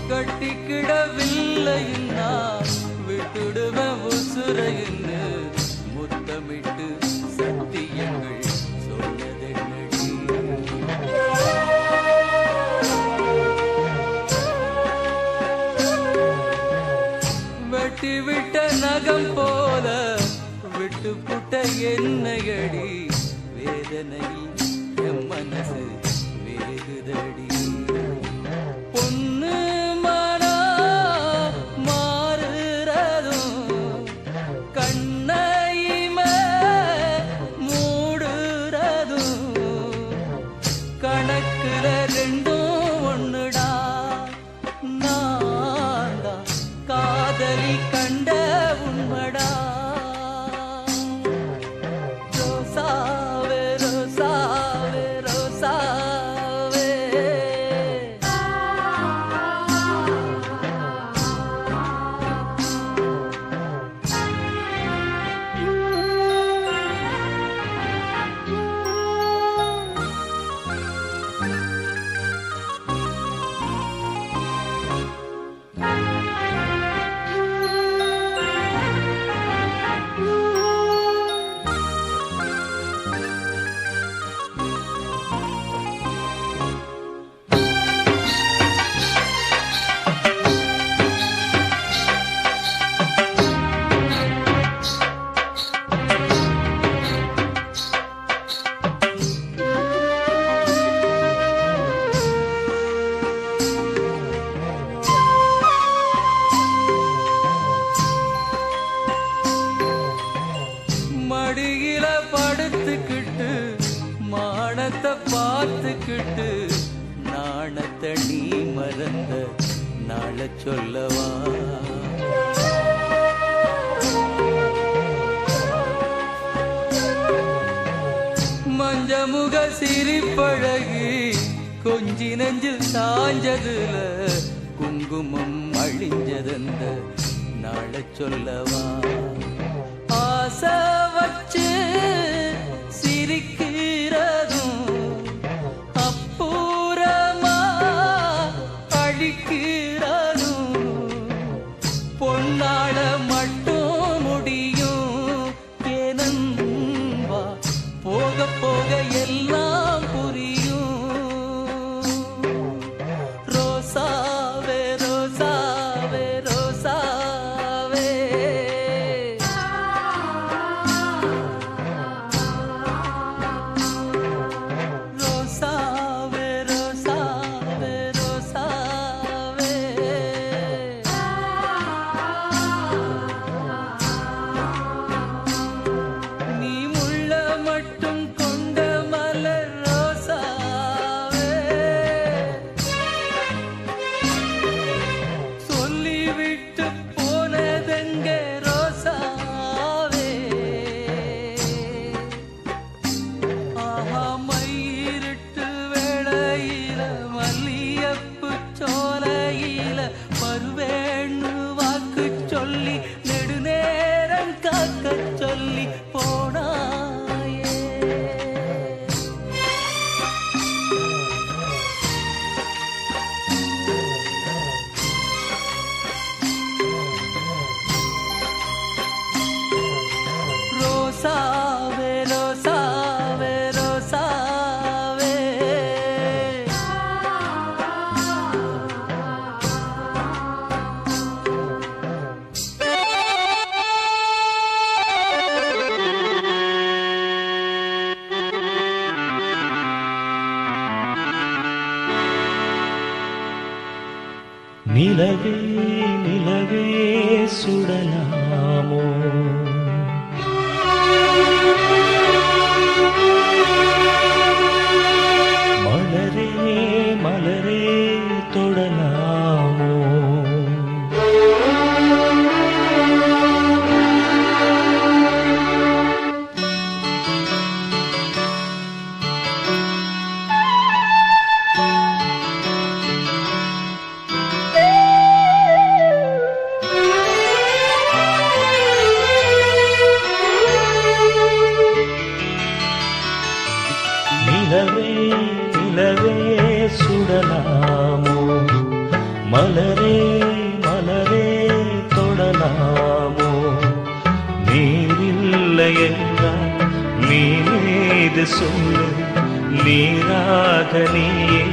கட்டிக்கிடவில்லைன்னா விட்டுடுவேன் உசுரைன்னு முத்தமிட்டு சத்தியங்கள் சொன்னதென்னடி. வெட்டி விட்ட நகம் போல விட்டு புட்ட என்னையடி, வேதனையில் என் மனசு வேகுதடி. பொண்ணு மனா மாறுறதும் கண்ணையுமே மூடுறதும் கணக்குல ரெண்டும் ஒண்ணுடா. நான்தா காதலி கண்ட உண்மடா. ரோசாவே ரோசாவே ரோசாவே. மடியில படுத்துக்கிட்டு மானத்தை பார்த்துக்கிட்டு நாணத்தை நீ மறந்த நாள சொல்லவா. மஞ்சமுக சிரிப்பழகி கொஞ்சி நெஞ்சில் சாஞ்சதுல குங்குமம் அழிஞ்சதந்த நாள சொல்லவா. ஆசை வச்சு சிரிக்கிறதும் அப்புறமா அழிக்கிறதும் பொன்னாள மட்டும் முடியும். ஏனன்பா போக போக எல்லாம் புரியும். ரோசாவே ரோசாவே ரோசாவே. ரோசாவே ரோசாவே ரோசாவே. நீ முள்ள மட்டும் கொண்ட மலர் ரோசாவே. சொல்லிவிட்டு போனதெங்க ரோசாவே. ஆஹா மயிரிட்டு வேளையில மல்லியப்பு சோலையில வருவேன்னு வாக்கு சொல்லி நெடுநேரம் காக்க சொல்லி போனாயே. ரோசாவே ரோசாவே ரோசாவே. நிலவே நிலவே சுடலாமோ, மலரே மலரே தொடலாமோ. மலரே மலரே தொடலாமோ நீரில்லை என்றால் நீது சொல்லு நீராக நீயே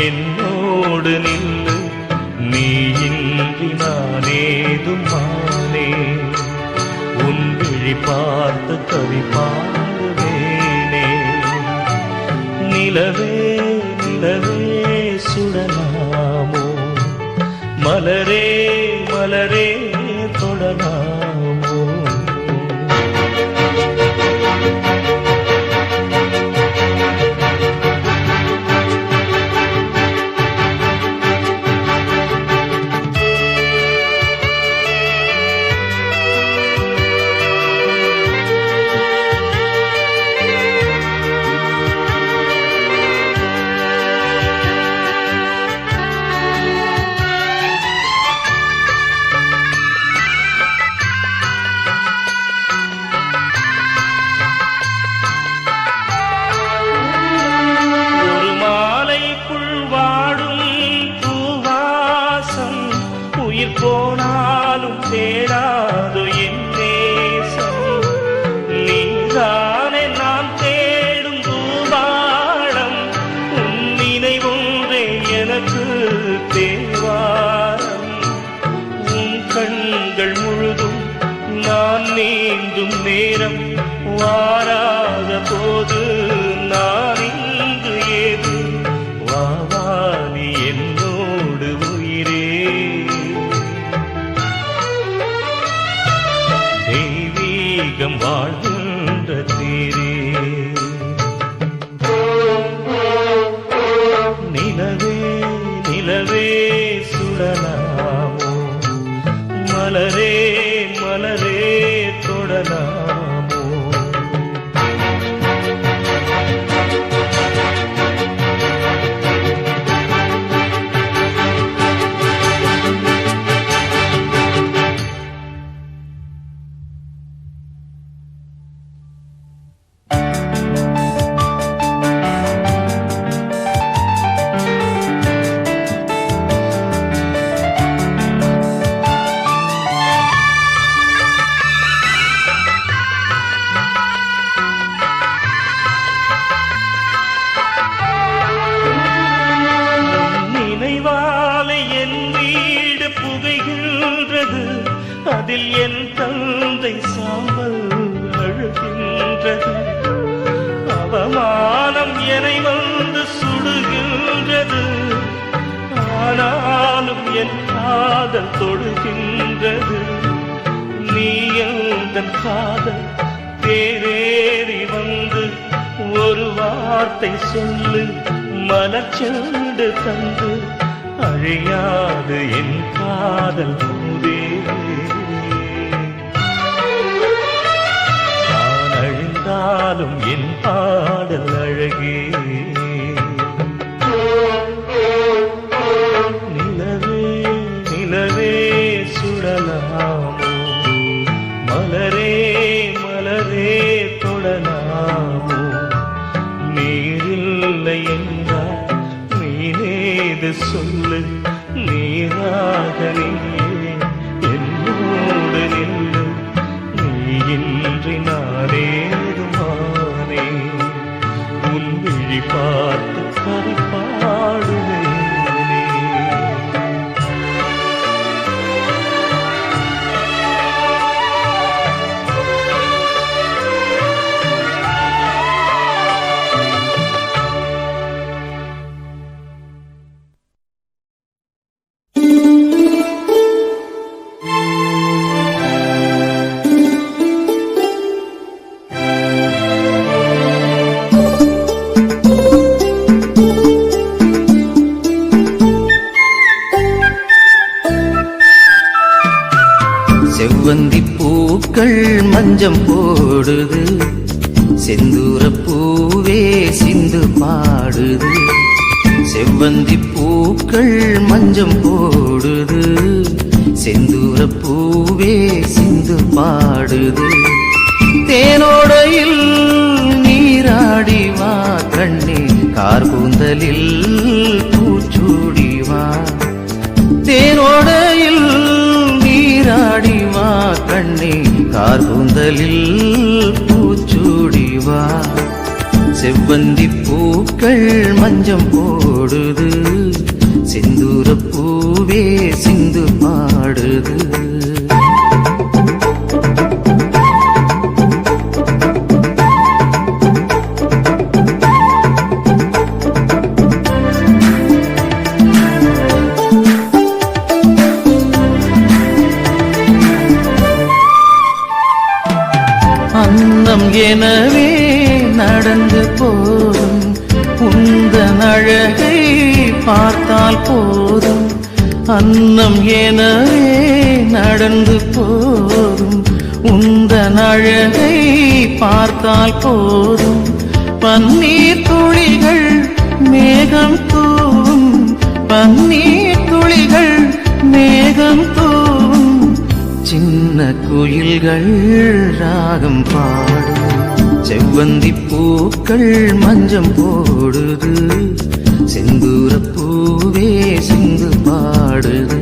என்னோடு நில்லு நீ இன்றி நானேதும் மானே உன் விழி பார்த்து கவி பாடுவேனே நிலவே நிலவே சுடலாமோ மலரே மலரே தொடலாமோ போனாலும் தேடாது என் தேசம் நீதானே நான் தேடும் தூபாளம் உன் நினைவொன்றே எனக்கு தேவாரம் உன் கண்கள் முழுதும் நான் நீந்தும் நேரம் வாராத போது நான் இங்கு ஏது வாவானி என்னோடு உயிரே தெய்வீகம் வாழ்கின்ற தேரே நிலவே நிலவே சுடலாமோ மலரே மலரே தொடலாமோ அதில் என் தந்தை சாம்பல் அழுகின்றது அவமானம் என்னை வந்து சுடுகின்றது ஆனாலும் என் காதல் தொடுகின்றது நீ எந்தன் காதல் தேரேறி வந்து ஒரு வார்த்தை சொல்லு மலர்ச்செண்டு தந்து அழியாது என் காதல் மூதே நான் அழிந்தாலும் என் பாடல் அழகே நிலவே நிலவே சுடலாமோ மலரே மலரே தொடலாமோ நீரில்லை என்றால் நீனேது சொல்லு நீராக நீயே என்னோடு நில்லு நீ இன்றி நானேதுமானே உன் விழி பார்த்து கவி பாடுவேனே செவ்வந்தி பூக்கள் மஞ்சம் போடுது செந்தூர பூவே சிந்து பாடுது செவ்வந்தி பூக்கள் மஞ்சம் போடுது செந்தூர பூவே சிந்து பாடுது தேனோடையில் நீராடி வா கண்ணே கார் கூந்தலில் பூச்சூடி வா தேரோடையில் நீராடி வா கண்ணே கார்கூந்தலில் பூச்சூடி வா செவ்வந்தி பூக்கள் மஞ்சம் போடுது செந்தூர பூவே சிந்து பாடுது அன்னம் எனவே நடந்து போதும் உந்தன் அழகை பார்த்தால் போதும் அன்னம் எனவே நடந்து போதும் உந்தன் அழகை பார்த்தால் போதும் பன்னீர் துளிகள் மேகம் தூவும் பன்னீர் துளிகள் மேகம் தூவும் சின்ன குயில்கள் ராகம் பாடும் செவ்வந்தி பூக்கள் மஞ்சம் போடுது செந்தூர பூவே சிந்து பாடுது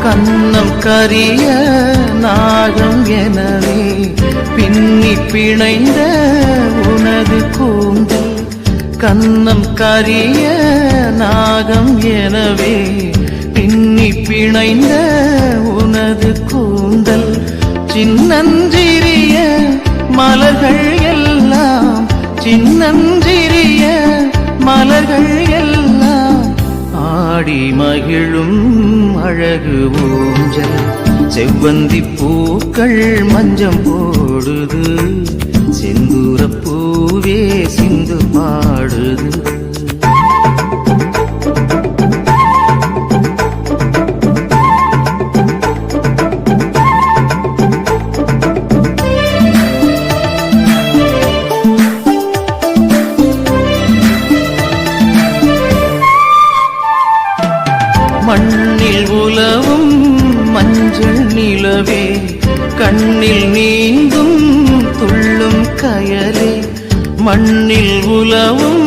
கன்னம் கரிய நாகம் எனவே பின்னி பிணைந்த உனது கூந்தல் கன்னம் கரிய நாகம் எனவே பின்னி பிணைந்த உனது கூந்தல் சின்னஞ்சிறிய மலர்கள் எல்லாம் சின்னஞ்சிறிய மலர்கள் எல்லாம் ஆடி மகிழும் அழகு ஊஞ்சல் செவ்வந்தி பூக்கள் மஞ்சம் போடுது செந்தூர பூவே சிந்து பாடுது மண்ணில் உலவும் மஞ்சள் நிலவே கண்ணில் நீந்தும் துள்ளும் கயலே மண்ணில் உலவும்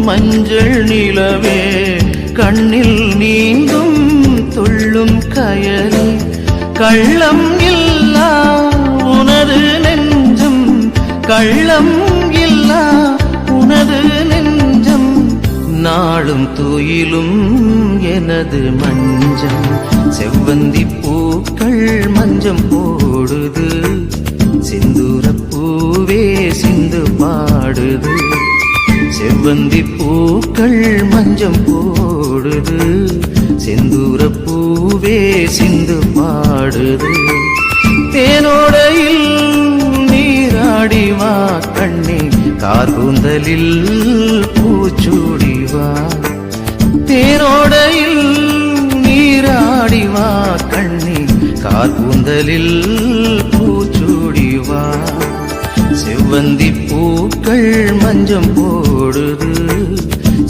மஞ்சள் நிலவே கண்ணில் நீந்தும் துள்ளும் கயலே கள்ளம் இல்லா உனது நெஞ்சம் கள்ளம் இல்லா உனது நெஞ்சம் நாளும் துயிலும் எனது மஞ்சம் செவ்வந்தி பூக்கள் மஞ்சம் போடுது செந்தூர பூவே சிந்து பாடுது செவ்வந்தி பூக்கள் மஞ்சம் போடுது செந்தூர பூவே சிந்து பாடுது தேனோடையில் நீராடி வா கண்ணே கார்கூந்தலில் பூச்சூடி வா தேரோடையில் நீராடி வா கண்ணே கார்கூந்தலில் பூச்சூடி வா செவ்வந்தி பூக்கள் மஞ்சம் போடுது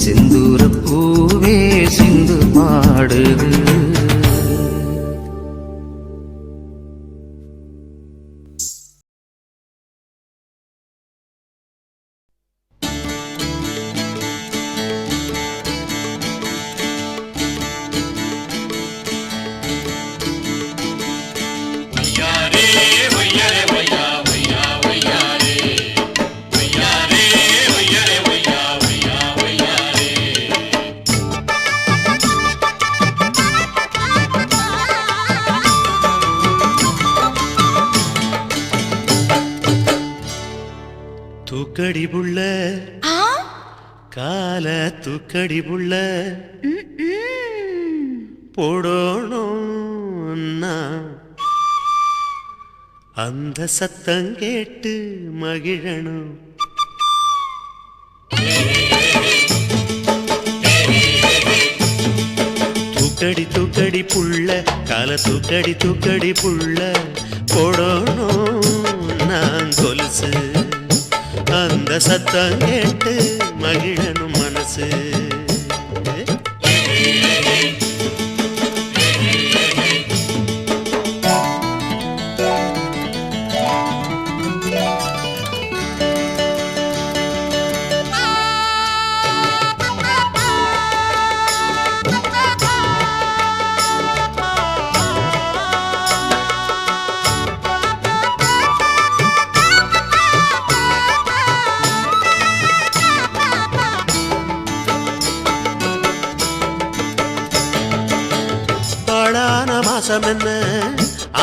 செந்தூர பூவே சிந்து பாடுது தூக்கடி புள்ள கால தூக்கடி புள்ள போடணும்னா அந்த சத்தம் கேட்டு மகிழணும் தூக்கடி தூக்கடி புள்ள கால தூக்கடி தூக்கடி புள்ள போடணும் நான் கொலுசு அந்த சத்தம் கேட்டு மகிழனும் மனசு பாழான மாசம் என்ன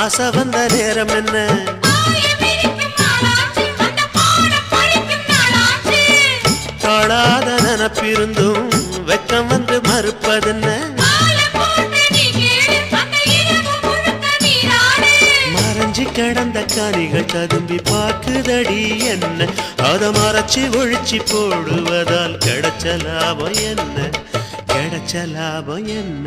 ஆசை வந்த நேரம் என்ன தாழாத நினப்பிருந்தும் வெக்கம் வந்து மறுப்பதென்ன மறைஞ்சி கிடந்த காணிகள் ததும்பி பார்க்குதடி என்ன அதை மறைச்சி ஒழிச்சு போடுவதால் கிடைச்ச லாபம் என்ன கிடைச்ச லாபம் என்ன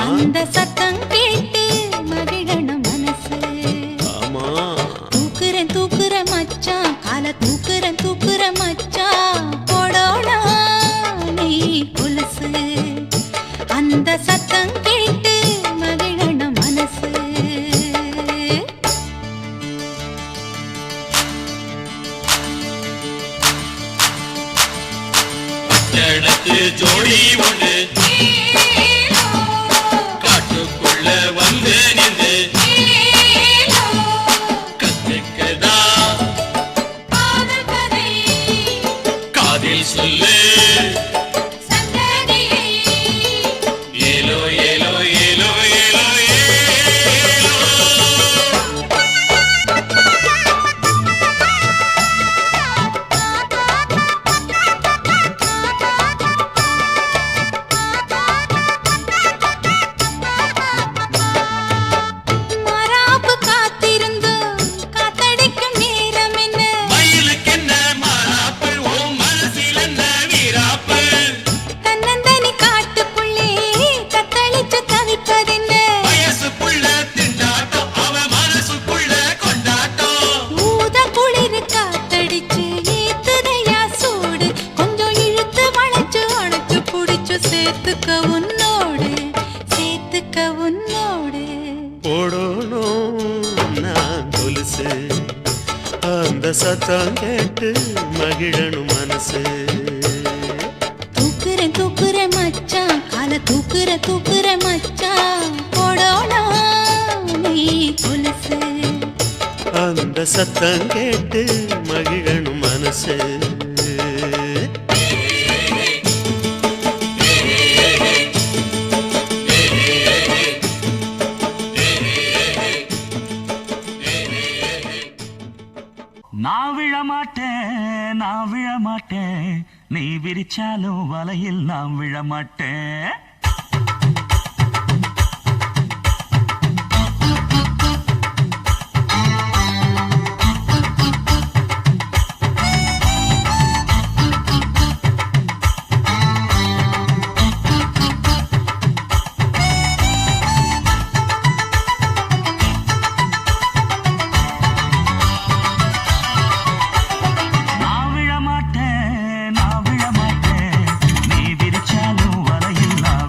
அந்த சத்தம் கேட்டு மகிழணும் மனசு தூக்குறேன் தூக்குற மச்சான் கால தூக்குறேன் தூக்குற மச்சான் போடோனா நீ கொலுசு அந்த சத்தம் கேட்டு மகிழணும் மனசு ஜோடி ஒன்று காட்டுக்குள்ள வந்து நின்று கத்துக்கதா காதில் சொல்லு ஏலோ ஏலோ ஏலோ ஏலோ ஏலோ மராப்பு காத்திருந்து காத்தடிக்கும் நேரம் என்ன மயிலுக்கு என்ன மாறாப்பு ஓ மனசில் என்ன வீராப்பு தன்னந்தனி காட்டுக்குள்ளே தத்தளிச்சு தவிப்பதென்ன வயசுக்குள்ள திண்டாட்டம் அவ மனசுக்குள்ள கொண்டாட்டம் ஊத குளிர் காத்தடிச்சு ஏத்துதையா சூடு கொஞ்சம் இழுத்து வளைச்சு அணைச்சு புடிச்சு சேர்த்துக்க உன்னோடு போடணும் நான் கொலுசு அந்த சத்தம் கேட்டு மகிழனும் மனசு தூக்குறேன் தூக்குறேன் மச்சான் கால தூக்குற மச்சான் போடோனா நீ கொலுசு அந்த சத்தம் கேட்டு மகிழனும் மனசு நான் விழ மாட்டேன் நீ விரிச்சாலும் வலையில் நான் விழ மாட்டேன் நான் விழ மாட்டேன் நீ விரிச்சாலும் வலையில் நான்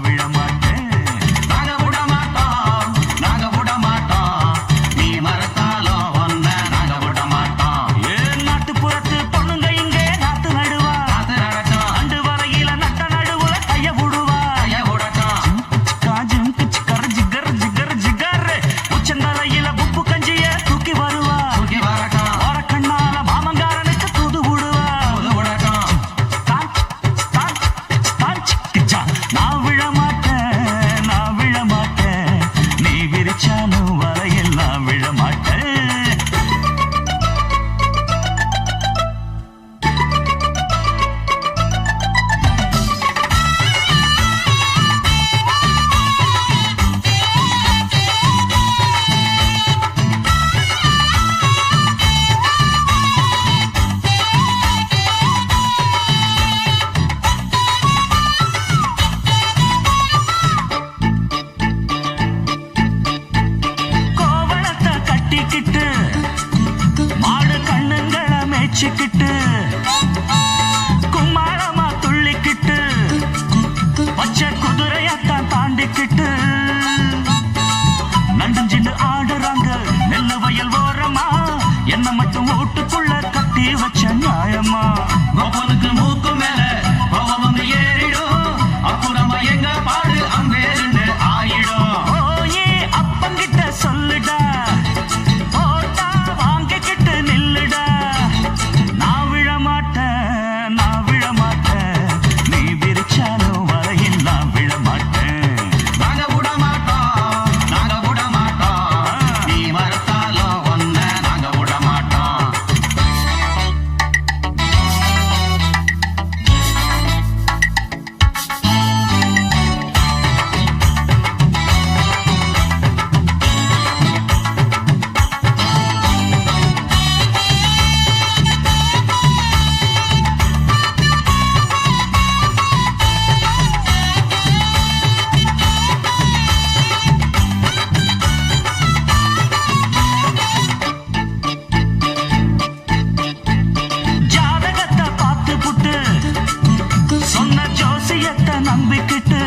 நம்பிக்கிட்டு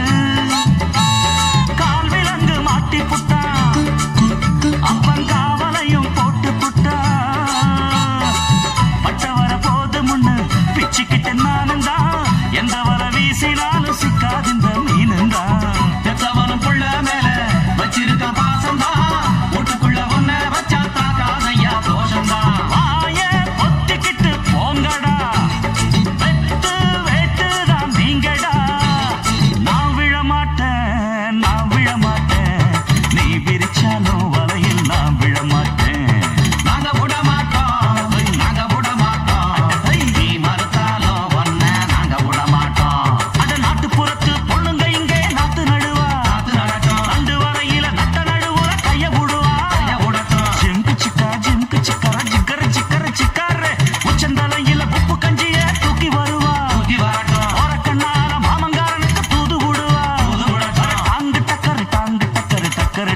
கால் விலங்கு மாட்டி புட்டா அப்பன் காவலையும் போட்டு புட்டா பட்ட வர போது முன்னு பிச்சுக்கிட்டு நானும் தான் எந்த வர வீசினாலும் சிக்காதிந்த மீனும் தான் பெத்தவனும் புள்ள மேல வச்சிருக்க பாசம் தான் வீட்டுக்குள்ள ஒன்ன வச்சா தாக்காதையா தோஷம் தான் வாய பொத்திக்கிட்டு போங்கடா வெட்டு வெட்டு தான் நீங்கடா நான் விழ மாட்டேன் நீ விரிச்சாலும் வலையில் நான் விழ மாட்டேன் நாங்க விட மாட்டோம் நீ மறுத்தாலும் ஒன்ன நாங்க விட மாட்டோம் அட நாட்டுப்புறத்து பொண்ணுங்க இங்கே நாத்து நடுவா ரெண்டு வரையில நட்ட நடுவுல கைய விடுவா ஜிம்கு சிக்கா ஜிக்கர சிக்காரு உச்சந்தலையில உப்பு கஞ்சிய தூக்கி வருவா ஓரக்கண்ணால மாமங்காரனுக்கு தூது விடுவா டாங்கு டக்கரு